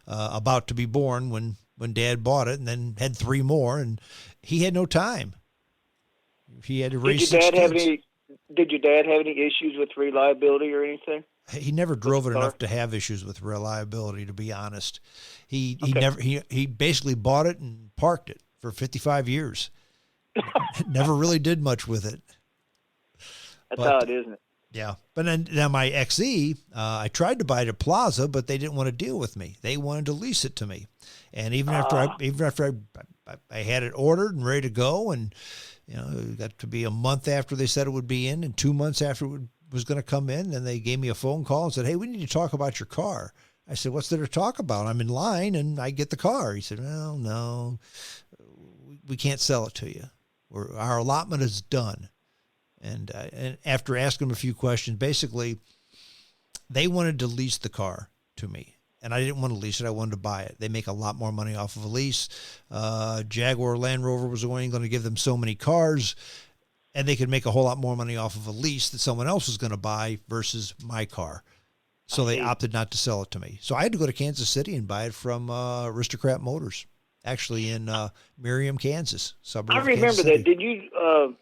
about to be born when Dad bought it, and then had 3 more, and he had no time. He had to raise 6 kids. Did your dad have any issues with reliability or anything? He never drove it enough to have issues with reliability, to be honest. He basically bought it and parked it for 55 years. Never really did much with it. That's odd, isn't it? Yeah. But then now my XE, I tried to buy it at Plaza, but they didn't want to deal with me. They wanted to lease it to me. And even after I had it ordered and ready to go, and it got to be a month after they said it would be in, and 2 months after it was going to come in, and they gave me a phone call and said, "Hey, we need to talk about your car." I said, "What's there to talk about? I'm in line and I get the car." He said, "Well, no, we can't sell it to you. Our allotment is done." And after asking them a few questions, basically, they wanted to lease the car to me. And I didn't want to lease it. I wanted to buy it. They make a lot more money off of a lease. Jaguar Land Rover was only going to give them so many cars, and they could make a whole lot more money off of a lease that someone else was going to buy versus my car. So they opted not to sell it to me. So I had to go to Kansas City and buy it from Aristocrat Motors, actually in Merriam, Kansas, suburb of Kansas City. That.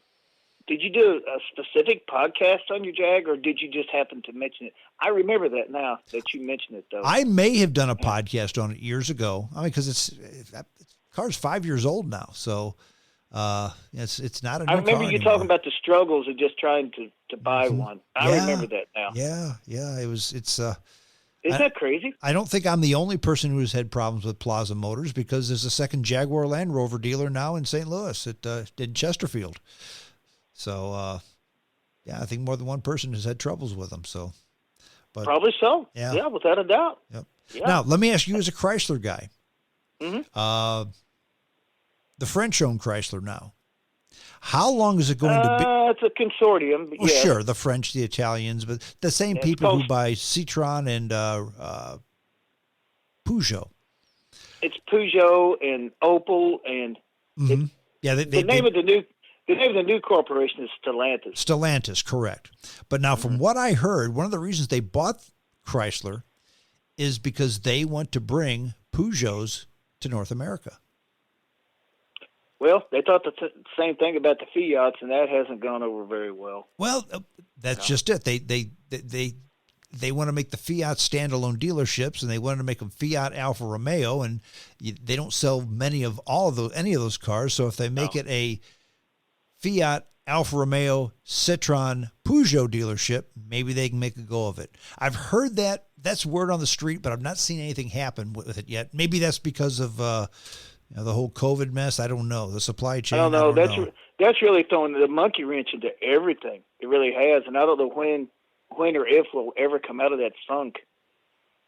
Did you do a specific podcast on your Jag, or did you just happen to mention it? I remember that now that you mentioned it, though. I may have done a podcast on it years ago. I mean, because the car's 5 years old now, so it's not a new car. I remember you talking about the struggles of just trying to buy one. I remember that now. Yeah. Isn't that crazy? I don't think I'm the only person who has had problems with Plaza Motors, because there's a second Jaguar Land Rover dealer now in St. Louis in Chesterfield. So, I think more than one person has had troubles with them. So, but probably so. Yeah, without a doubt. Yep. Yeah. Now, let me ask you, as a Chrysler guy, the French-owned Chrysler now, how long is it going to be? It's a consortium. Well, sure, the French, the Italians, but the same people who buy Citroen and Peugeot. It's Peugeot and Opel and the name of the new corporation is Stellantis. Stellantis, correct. But now, from what I heard, one of the reasons they bought Chrysler is because they want to bring Peugeots to North America. Well, they thought the same thing about the Fiats, and that hasn't gone over very well. Well, that's just it. They want to make the Fiat standalone dealerships, and they want to make them Fiat Alfa Romeo, and they don't sell any of those cars. So if they make it a Fiat, Alfa Romeo, Citroen, Peugeot dealership, maybe they can make a go of it. I've heard that's word on the street, but I've not seen anything happen with it yet. Maybe that's because of the whole COVID mess. I don't know. The supply chain. I don't know. That's really throwing the monkey wrench into everything. It really has, and I don't know when or if we'll ever come out of that funk.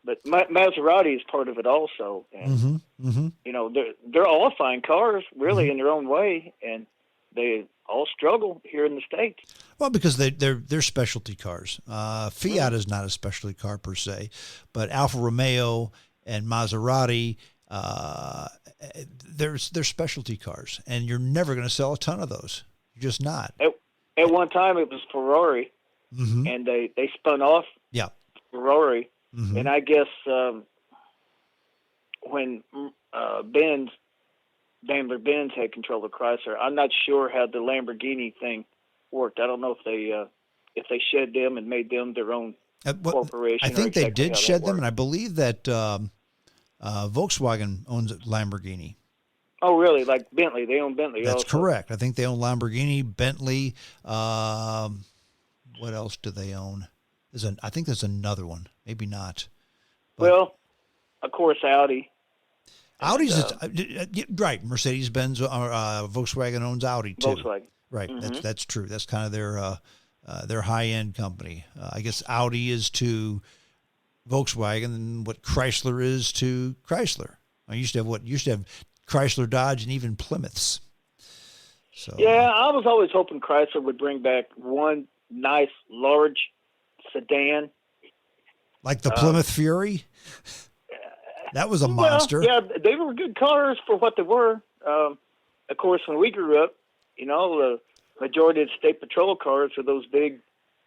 But Maserati is part of it also, and they're all fine cars, really, in their own way, and they all struggle here in the States. Well, because they're specialty cars. Fiat is not a specialty car per se, but Alfa Romeo and Maserati, they're specialty cars, and you're never going to sell a ton of those. You're just not. At one time, it was Ferrari, and they spun off Ferrari, and I guess when Daimler-Benz had control of Chrysler. I'm not sure how the Lamborghini thing worked. I don't know if they shed them and made them their own corporation. I think they did shed them, and I believe that Volkswagen owns Lamborghini. Oh, really? Like Bentley? They own Bentley. That's also correct. I think they own Lamborghini, Bentley. What else do they own? I think there's another one. Maybe not. But, well, of course, Audi. Audi's right. Mercedes-Benz or Volkswagen owns Audi too. Volkswagen. Right. That's true. That's kind of their high-end company. I guess Audi is to Volkswagen and what Chrysler is to Chrysler. I used to have Chrysler, Dodge, and even Plymouths. So yeah, I was always hoping Chrysler would bring back one nice large sedan, like the Plymouth Fury. That was a monster. Yeah, they were good cars for what they were. Of course, when we grew up, the majority of the state patrol cars were those big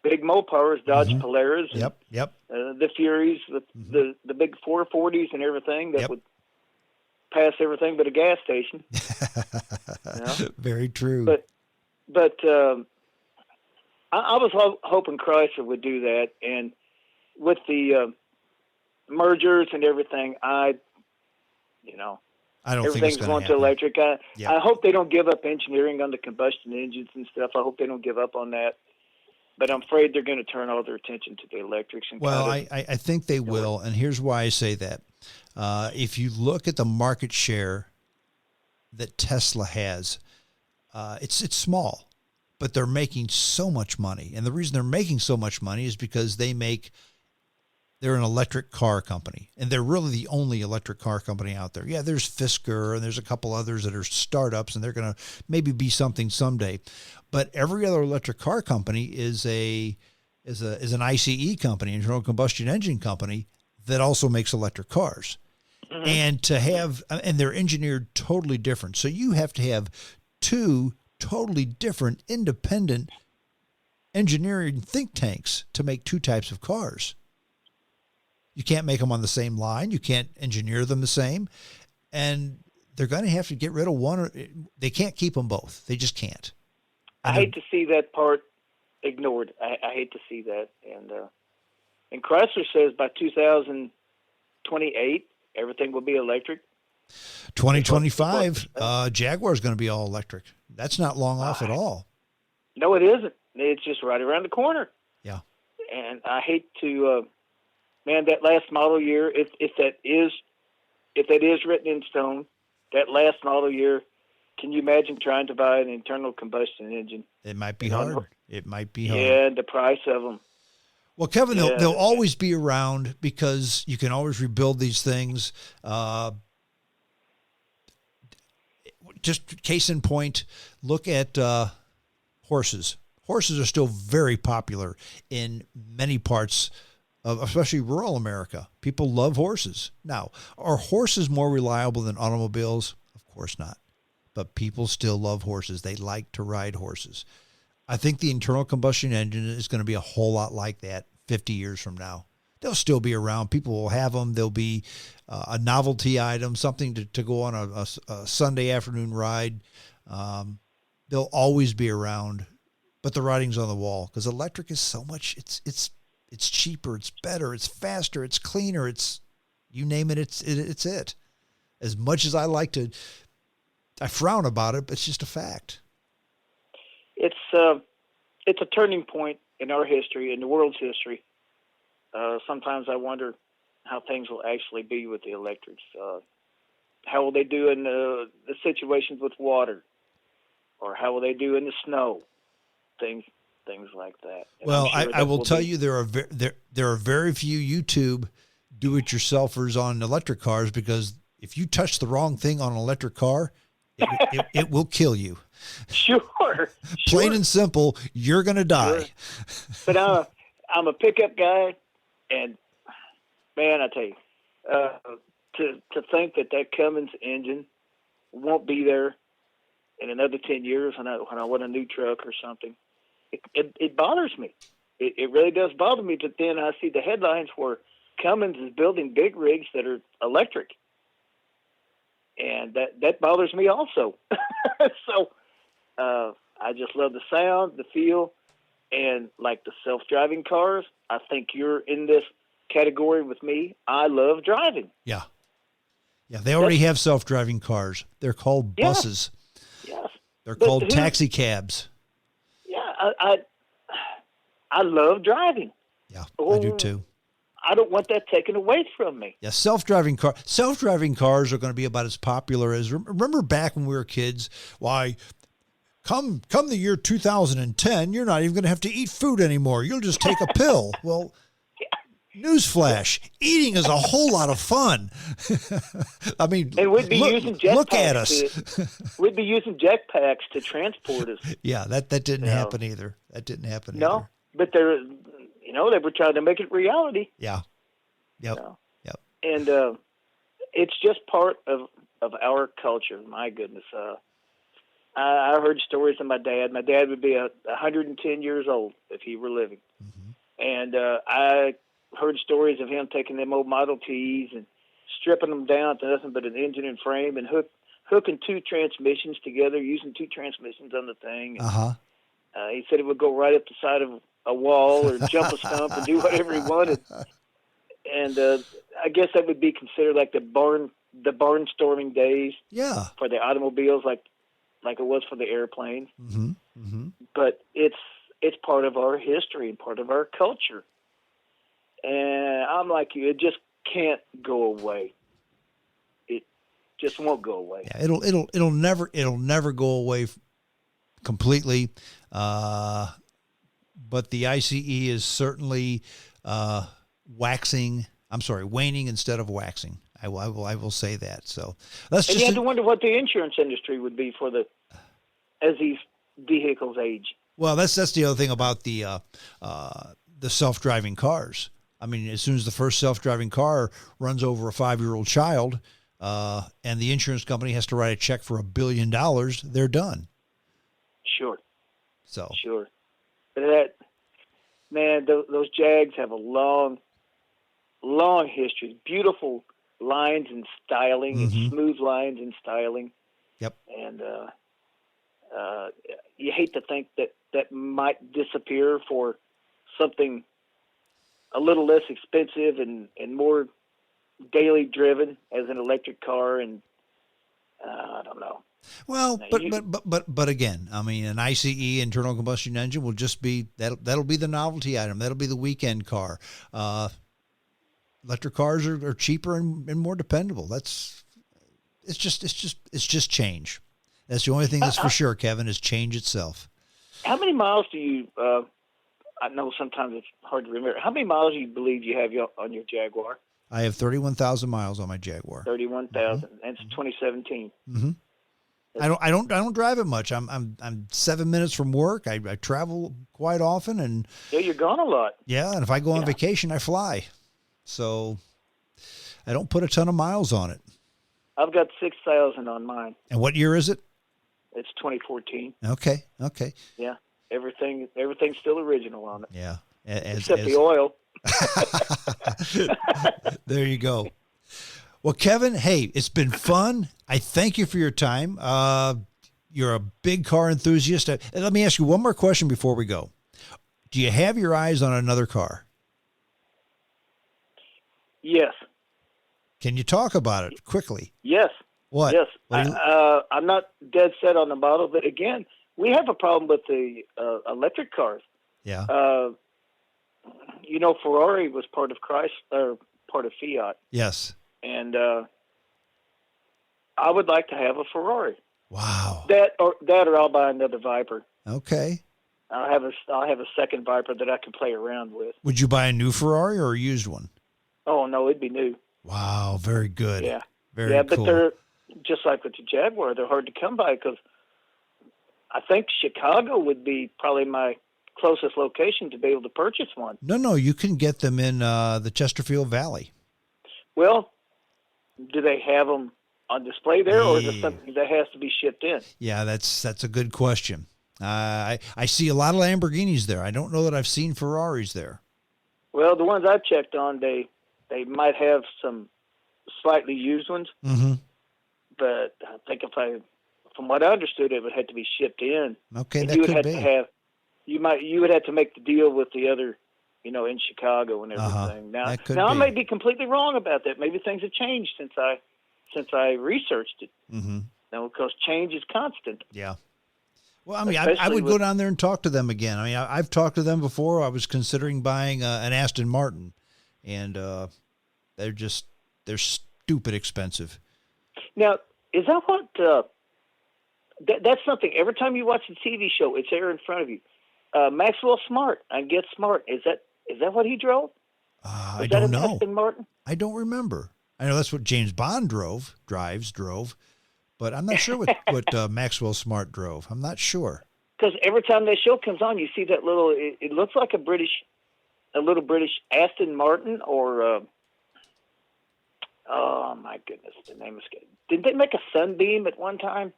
big Mopars, Dodge Polaris, and, Yep. The Furies, the big 440s and everything that would pass everything but a gas station. Very true. But I was hoping Chrysler would do that, and with the mergers and everything, I don't think it's everything's going going to to happen. electric. I hope they don't give up engineering on the combustion engines and stuff. I hope they don't give up on that. But I'm afraid they're going to turn all their attention to the electrics. And I think they will, and here's why I say that. If you look at the market share that Tesla has, it's small, but they're making so much money. And the reason they're making so much money is because they're an electric car company, and they're really the only electric car company out there. Yeah, there's Fisker, and there's a couple others that are startups, and they're going to maybe be something someday. But every other electric car company is an ICE company, internal combustion engine company, that also makes electric cars. And and they're engineered totally different. So you have to have two totally different independent engineering think tanks to make two types of cars. You can't make them on the same line. You can't engineer them the same. And they're going to have to get rid of one. They can't keep them both. They just can't. I hate to see that part ignored. I hate to see that. And Chrysler says by 2028, everything will be electric. 2025, Jaguars going to be all electric. That's not long off at all. No, it isn't. It's just right around the corner. Yeah. And I hate to... man, that last model year, if that is written in stone, that last model year, can you imagine trying to buy an internal combustion engine? It might be hard. It might be hard. Yeah, the price of them. Well, Kevin, they'll always be around because you can always rebuild these things. Just case in point, look at horses. Horses are still very popular in many parts of especially rural America. People love horses. Now, are horses more reliable than automobiles? Of course not. But people still love horses. They like to ride horses. I think the internal combustion engine is going to be a whole lot like that 50 years from now. They'll still be around. People will have them. They'll be a novelty item, something to go on a Sunday afternoon ride. They'll always be around. But the writing's on the wall because electric is so much. It's cheaper. It's better. It's faster. It's cleaner. It's you name it. It's it. As much as I frown about it, but it's just a fact. It's a turning point in our history, in the world's history. Sometimes I wonder how things will actually be with the electrics. How will they do in the situations with water, or how will they do in the snow? Things like that. And well, sure I will tell you there are very few YouTube do-it-yourselfers on electric cars because if you touch the wrong thing on an electric car, it will kill you. Sure. Plain and simple, you're going to die. Sure. But I'm a pickup guy, and man, I tell you, to think that Cummins engine won't be there in another 10 years when I want a new truck or something, it bothers me. It really does bother me. But then I see the headlines where Cummins is building big rigs that are electric, and that bothers me also. So I just love the sound, the feel, and like the self-driving cars. I think you're in this category with me. I love driving. Yeah. They already have self-driving cars. They're called buses. Yes. They're called taxi cabs. Yeah, I love driving. Yeah, I do too. I don't want that taken away from me. Yeah, self-driving cars are going to be about as popular as. Remember back when we were kids? Why, come the year 2010, you're not even going to have to eat food anymore. You'll just take a pill. Well, newsflash: eating is a whole lot of fun. I mean, and we'd be using jetpacks. Look at us. We'd be using jetpacks to transport us. Yeah, that didn't happen either. That didn't happen either. No, but they were trying to make it reality. Yeah. Yep. Yep. And it's just part of our culture. My goodness. I heard stories of my dad. My dad would be 110 years old if he were living. Mm-hmm. And I heard stories of him taking them old Model Ts and stripping them down to nothing but an engine and frame and hooking two transmissions together, using two transmissions on the thing. Uh-huh. He said it would go right up the side of a wall or jump a stump and do whatever he wanted. And I guess that would be considered like the barnstorming days. Yeah. For the automobiles, like it was for the airplanes. Mm-hmm. Mm-hmm. But it's part of our history and part of our culture. And I'm like you, it just can't go away. It just won't go away. Yeah, it'll never go away completely. But the ICE is certainly waning instead of waxing. I will say that. So and you have to wonder what the insurance industry would be as these vehicles age. Well, that's the other thing about the self-driving cars. I mean, as soon as the first self-driving car runs over a 5-year-old child, and the insurance company has to write a check for $1 billion, they're done. Sure. So. Sure. But those Jags have a long history. Beautiful lines and styling, Mm-hmm. and smooth lines and styling. Yep. And you hate to think that might disappear for something a little less expensive and more daily driven as an electric car. And I don't know. Well, but again, I mean, an ICE internal combustion engine will just be that'll be the novelty item. That'll be the weekend car. Electric cars are cheaper and more dependable. It's just change. That's the only thing that's for sure, Kevin, is change itself. How many miles do you? I know sometimes it's hard to remember. How many miles do you believe you have on your Jaguar? I have 31,000 miles on my Jaguar. 31,000, and it's 2017. Mm-hmm. I don't drive it much. I'm 7 minutes from work. I travel quite often, and yeah, you're gone a lot. Yeah, and if I go on vacation, I fly. So I don't put a ton of miles on it. I've got 6,000 on mine. And what year is it? It's 2014. Okay. Yeah, everything's still original on it. Yeah, except the oil. There you go. Well, Kevin, hey, it's been fun. I thank you for your time. You're a big car enthusiast. Let me ask you one more question before we go. Do you have your eyes on another car? Yes. Can you talk about it quickly? Yes. What? Yes. What I'm not dead set on the model, but again, we have a problem with the electric cars. Yeah. Ferrari was part of Chrysler, part of Fiat. Yes. And I would like to have a Ferrari. Wow. That or I'll buy another Viper. Okay. I'll have a second Viper that I can play around with. Would you buy a new Ferrari or a used one? Oh no, it'd be new. Wow, very good. Yeah. Very cool. But they're just like with the Jaguar. They're hard to come by because I think Chicago would be probably my closest location to be able to purchase one. No, you can get them in the Chesterfield Valley. Well, do they have them on display there, or is it something that has to be shipped in? Yeah, that's a good question. I see a lot of Lamborghinis there. I don't know that I've seen Ferraris there. Well, the ones I've checked on, they might have some slightly used ones. Mm-hmm. But I think from what I understood, it would have to be shipped in. Okay, and that could be. You would have to make the deal with the other, in Chicago and everything. Now I may be completely wrong about that. Maybe things have changed since I researched it. Mm-hmm. Now, because change is constant. Yeah. Well, I mean, I would go down there and talk to them again. I mean, I've talked to them before. I was considering buying an Aston Martin, and they're stupid expensive. Now, is that what? That's something. Every time you watch a TV show, it's there in front of you. Maxwell Smart on Get Smart. Is that what he drove? I don't know. Aston Martin? I don't remember. I know that's what James Bond drove, but I'm not sure what Maxwell Smart drove. I'm not sure. Because every time that show comes on, you see that little. It looks like a little British Aston Martin, or oh my goodness, the name escaped. Did they make a Sunbeam at one time?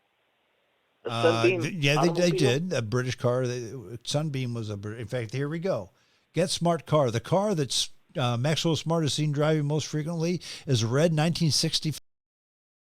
Sunbeam Yeah, they automobile? did. A British car. Sunbeam was a British. In fact, here we go. Get Smart car. The car that's Maxwell Smart is seen driving most frequently is a red 1965